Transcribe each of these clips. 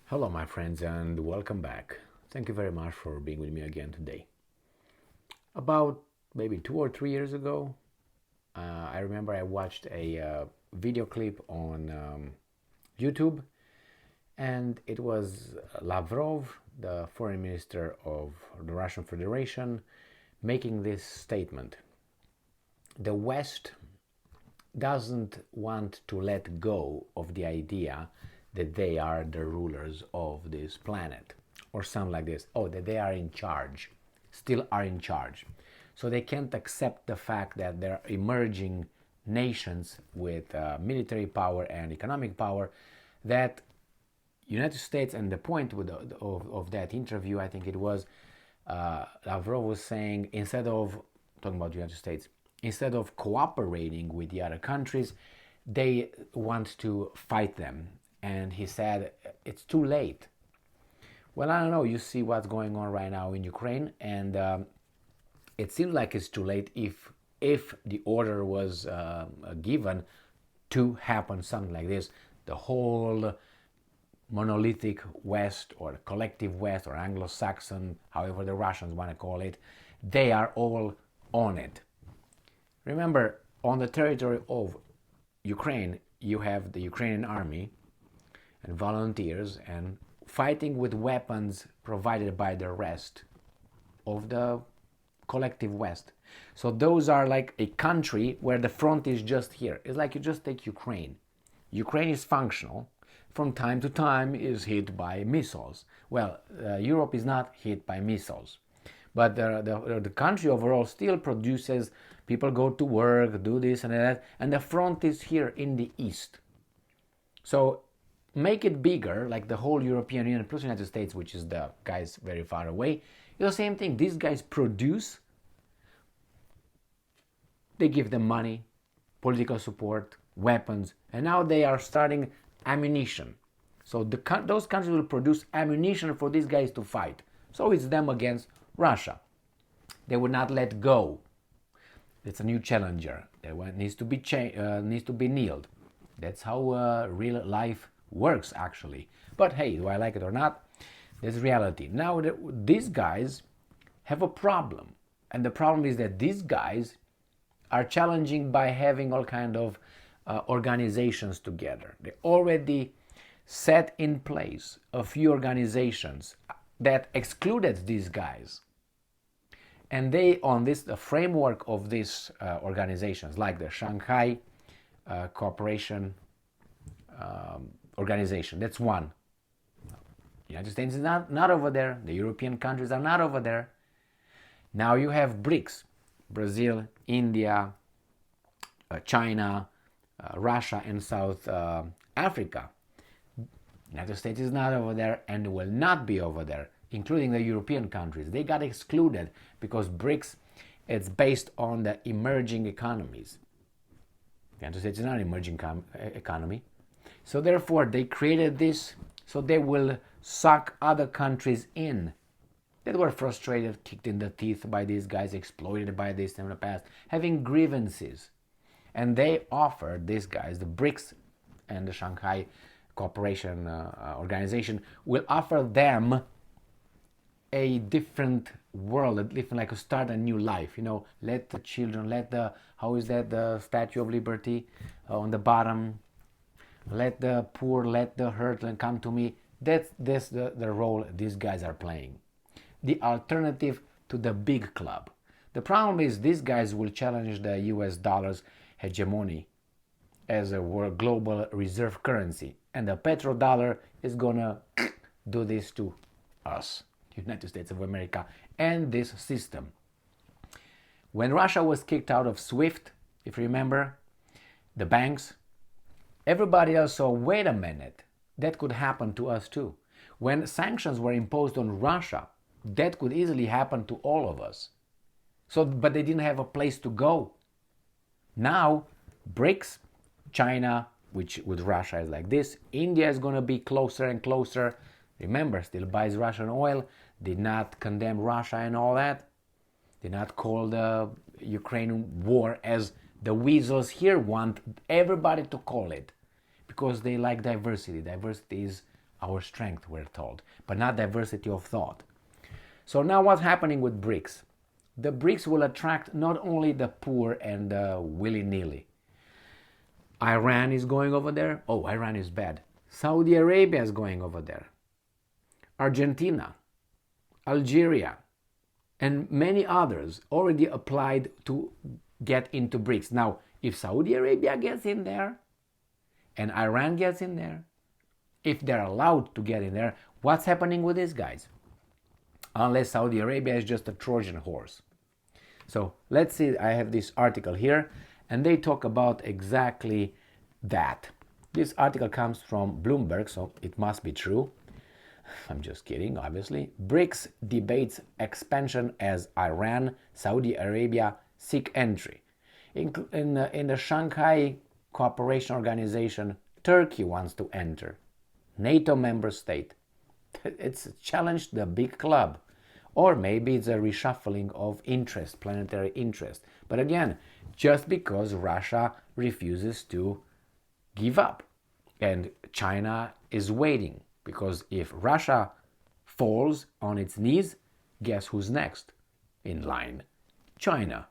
Hello, my friends, and welcome back. Thank you very much for being with me again today. About maybe 2 or 3 years ago, I remember I watched a video clip on YouTube, and it was Lavrov, the foreign minister of the Russian Federation, making this statement. The West doesn't want to let go of the idea that they are the rulers of this planet, or something like this. Oh, that they are in charge, still are in charge. So they can't accept the fact that there are emerging nations with military power and economic power that United States, and the point of that interview, I think it was, Lavrov was saying, instead of talking about the United States, instead of cooperating with the other countries, they want to fight them. And he said, it's too late. Well, I don't know. You see what's going on right now in Ukraine, and it seems like it's too late if the order was given to happen something like this. The whole monolithic West, or collective West, or Anglo-Saxon, however the Russians want to call it, they are all on it. Remember, on the territory of Ukraine, you have the Ukrainian army and volunteers and fighting with weapons provided by the rest of the collective West. So those are like a country where the front is just here. It's like you just take Ukraine. Ukraine is functional. From time to time is hit by missiles. Well, Europe is not hit by missiles. But the country overall still produces, people go to work, do this and that, and the front is here in the east. So make it bigger, like the whole European Union plus United States, which is the guys very far away. It's the same thing. These guys produce, they give them money, political support, weapons, and now they are starting ammunition. So those countries will produce ammunition for these guys to fight. So it's them against Russia. They will not let go. It's a new challenger that needs to be nailed. That's how real life works, actually. But hey, do I like it or not? There's reality. Now these guys have a problem, and the problem is that these guys are challenging by having all kind of organizations together. They already set in place a few organizations that excluded these guys. And they, on the framework of these organizations, like the Shanghai Cooperation Organization, that's one. The United States is not over there. The European countries are not over there. Now you have BRICS, Brazil, India, China, Russia, and South Africa. The United States is not over there and will not be over there, including the European countries. They got excluded because BRICS, it's based on the emerging economies. The United States is not an emerging economy. So therefore, they created this so they will suck other countries in that were frustrated, kicked in the teeth by these guys, exploited by this in the past, having grievances. And they offered these guys, the BRICS and the Shanghai Cooperation Organization, will offer them a different world, a different, like, start a new life. Let the children, how is that, the Statue of Liberty on the bottom? Let the poor, let the hurt come to me. That's the role these guys are playing. The alternative to the big club. The problem is these guys will challenge the US dollar's hegemony as a world global reserve currency. And the petrodollar is gonna do this to us, United States of America, and this system. When Russia was kicked out of SWIFT, if you remember, the banks, everybody else saw, wait a minute, that could happen to us too. When sanctions were imposed on Russia, that could easily happen to all of us. But they didn't have a place to go. Now, BRICS, China, which with Russia is like this, India is going to be closer and closer. Remember, still buys Russian oil, did not condemn Russia and all that, did not call the Ukraine war as the weasels here want everybody to call it, because they like diversity. Diversity is our strength, we're told, but not diversity of thought. So now what's happening with BRICS? The BRICS will attract not only the poor and the willy-nilly. Iran is going over there. Oh, Iran is bad. Saudi Arabia is going over there. Argentina, Algeria, and many others already applied to get into BRICS. Now, if Saudi Arabia gets in there and Iran gets in there, if they're allowed to get in there, what's happening with these guys? Unless Saudi Arabia is just a Trojan horse. So let's see, I have this article here, and they talk about exactly that. This article comes from Bloomberg, so it must be true. I'm just kidding, obviously. BRICS debates expansion as Iran, Saudi Arabia seek entry. In the Shanghai Cooperation Organization, Turkey wants to enter. NATO member state. It's challenged the big club. Or maybe it's a reshuffling of interest, planetary interest. But again, just because Russia refuses to give up. And China is waiting. Because if Russia falls on its knees, guess who's next in line? China.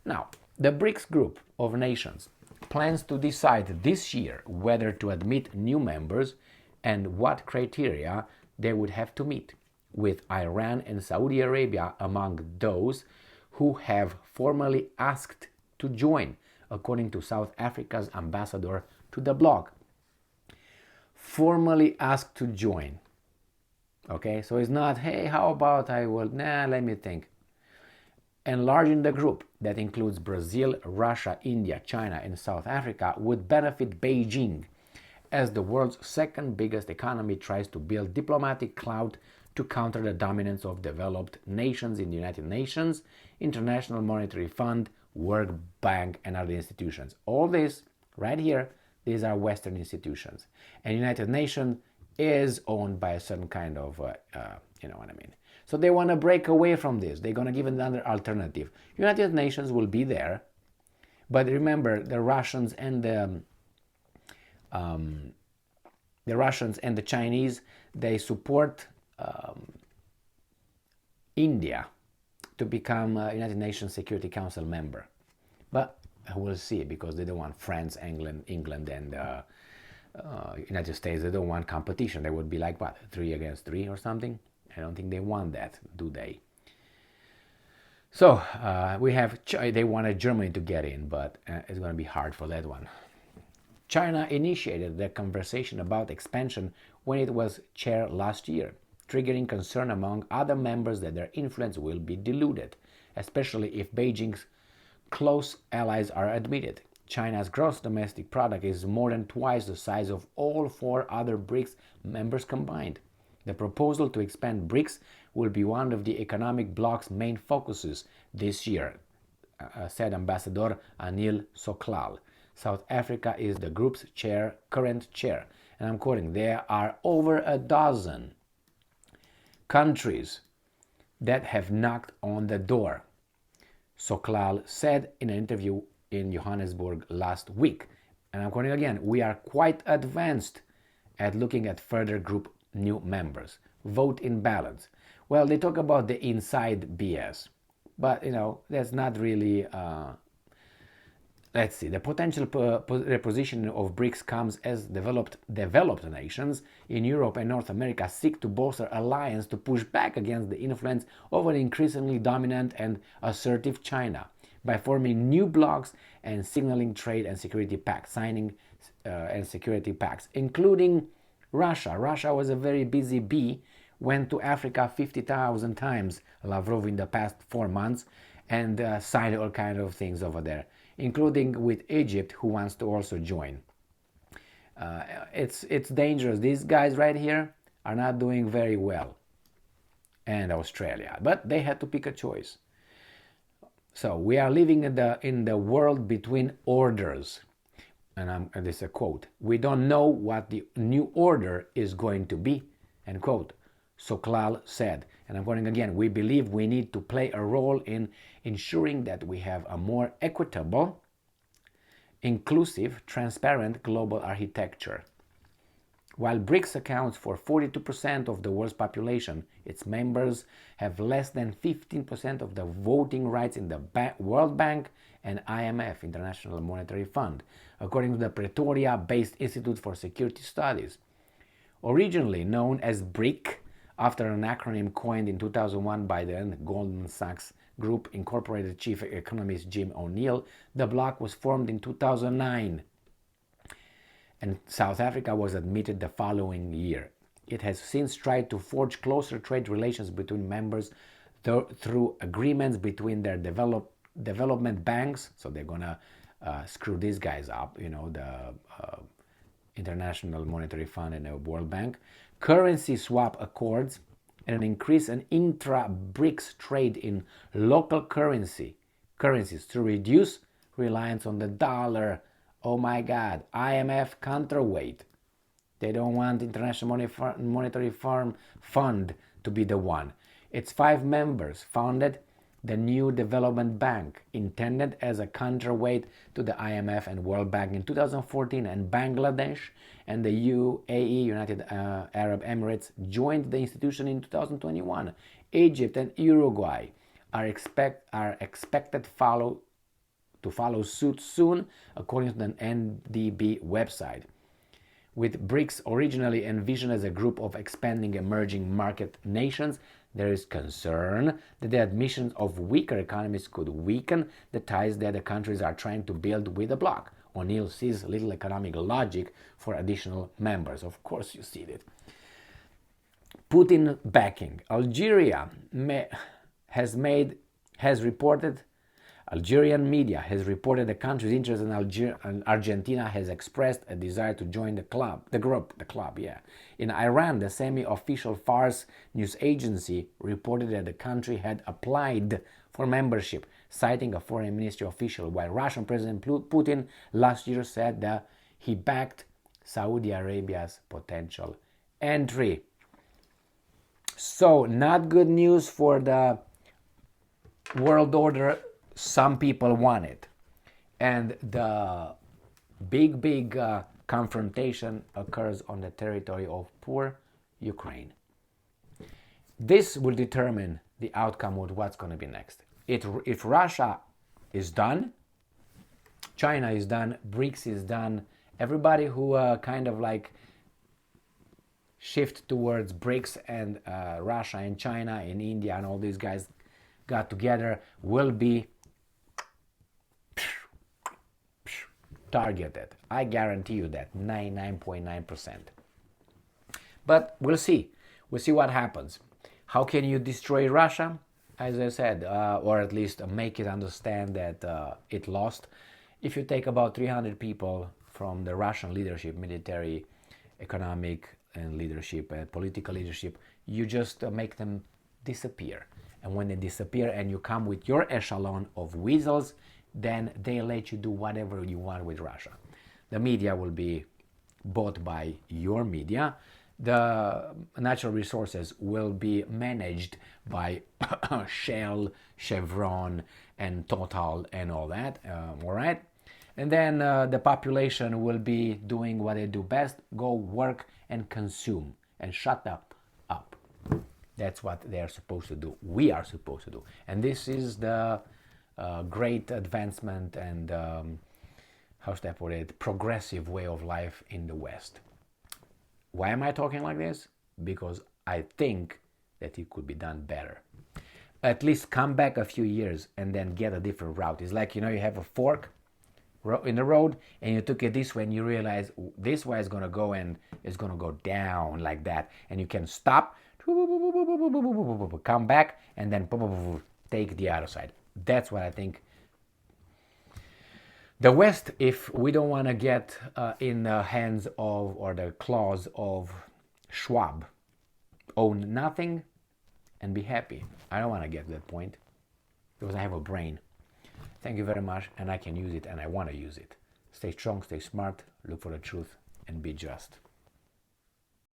Now, the BRICS group of nations plans to decide this year whether to admit new members and what criteria they would have to meet, with Iran and Saudi Arabia among those who have formally asked to join, according to South Africa's ambassador to the bloc. Formally asked to join. Okay, so it's not, hey, how about let me think. Enlarging the group that includes Brazil, Russia, India, China, and South Africa would benefit Beijing, as the world's second biggest economy tries to build diplomatic clout to counter the dominance of developed nations in the United Nations, International Monetary Fund, World Bank, and other institutions. All this right here, these are Western institutions. And United Nations is owned by a certain kind of, you know what I mean. So they want to break away from this. They're going to give another alternative. United Nations will be there, but remember the Russians and the Chinese, they support India to become a United Nations Security Council member. But we'll see, because they don't want France, England, and United States. They don't want competition. They would be like, what, 3 against 3 or something? I don't think they want that, do they? So they wanted Germany to get in, but it's going to be hard for that one. China initiated the conversation about expansion when it was chair last year, triggering concern among other members that their influence will be diluted, especially if Beijing's close allies are admitted. China's gross domestic product is more than twice the size of all 4 other BRICS members combined. The proposal to expand BRICS will be one of the economic bloc's main focuses this year, said Ambassador Anil Soklal. South Africa is the group's current chair, and I'm quoting, there are over a dozen countries that have knocked on the door, Soklal said in an interview in Johannesburg last week. And I'm quoting again, we are quite advanced at looking at further group new members. Vote in balance. Well, they talk about the inside BS, but that's not really let's see. The potential repositioning of BRICS comes as developed nations in Europe and North America seek to bolster alliance to push back against the influence of an increasingly dominant and assertive China by forming new blocs and signaling trade and security pacts, and security pacts, including Russia. Russia was a very busy bee, went to Africa 50,000 times, Lavrov, in the past 4 months, and signed all kinds of things over there, including with Egypt, who wants to also join. It's dangerous. These guys right here are not doing very well. And Australia. But they had to pick a choice. So we are living in the world between orders. And this is a quote. We don't know what the new order is going to be, end quote. Soklal said, and I'm quoting again, we believe we need to play a role in ensuring that we have a more equitable, inclusive, transparent global architecture. While BRICS accounts for 42% of the world's population, its members have less than 15% of the voting rights in the World Bank and IMF, International Monetary Fund, according to the Pretoria-based Institute for Security Studies. Originally known as BRIC, after an acronym coined in 2001 by the Goldman Sachs Group Incorporated chief economist Jim O'Neill, the bloc was formed in 2009. And South Africa was admitted the following year. It has since tried to forge closer trade relations between members through agreements between their development banks. So they're gonna screw these guys up, the International Monetary Fund and the World Bank, currency swap accords, and an increase in intra-BRICS trade in local currencies to reduce reliance on the dollar. Oh my God, IMF counterweight. They don't want International Monetary Fund to be the one. Its 5 members founded the new development bank, intended as a counterweight to the IMF and World Bank in 2014, and Bangladesh and the UAE, United Arab Emirates, joined the institution in 2021. Egypt and Uruguay are expected to follow suit soon, according to the NDB website. With BRICS originally envisioned as a group of expanding emerging market nations, there is concern that the admission of weaker economies could weaken the ties that the countries are trying to build with the bloc. O'Neill sees little economic logic for additional members. Of course you see it. Putin backing. Algerian media has reported the country's interest in Argentina has expressed a desire to join the club. In Iran, the semi-official Fars news agency reported that the country had applied for membership, citing a foreign ministry official, while Russian President Putin last year said that he backed Saudi Arabia's potential entry. So, not good news for the world order some people want it. And the big confrontation occurs on the territory of poor Ukraine. This will determine the outcome of what's going to be next. If Russia is done, China is done, BRICS is done, everybody who kind of like shift towards BRICS and Russia and China and India and all these guys got together will be targeted. I guarantee you that, 99.9%. But we'll see. We'll see what happens. How can you destroy Russia? As I said, or at least make it understand that it lost. If you take about 300 people from the Russian leadership, military, economic, and leadership, and political leadership, you just make them disappear. And when they disappear and you come with your echelon of weasels, then they let you do whatever you want with Russia. The media will be bought by your media. The natural resources will be managed by Shell, Chevron, and Total, and all that. All right? And then the population will be doing what they do best: go work and consume and shut up. That's what they are supposed to do. We are supposed to do. And this is the great advancement and, how should I put it, progressive way of life in the West. Why am I talking like this? Because I think that it could be done better. At least come back a few years and then get a different route. It's like, you have a fork in the road and you took it this way and you realize this way is going to go and it's going to go down like that. And you can stop, come back, and then take the other side. That's what I think. The West, if we don't want to get in the hands of or the claws of Schwab, own nothing and be happy. I don't want to get to that point because I have a brain. Thank you very much, and I can use it and I want to use it. Stay strong, stay smart, look for the truth, and be just.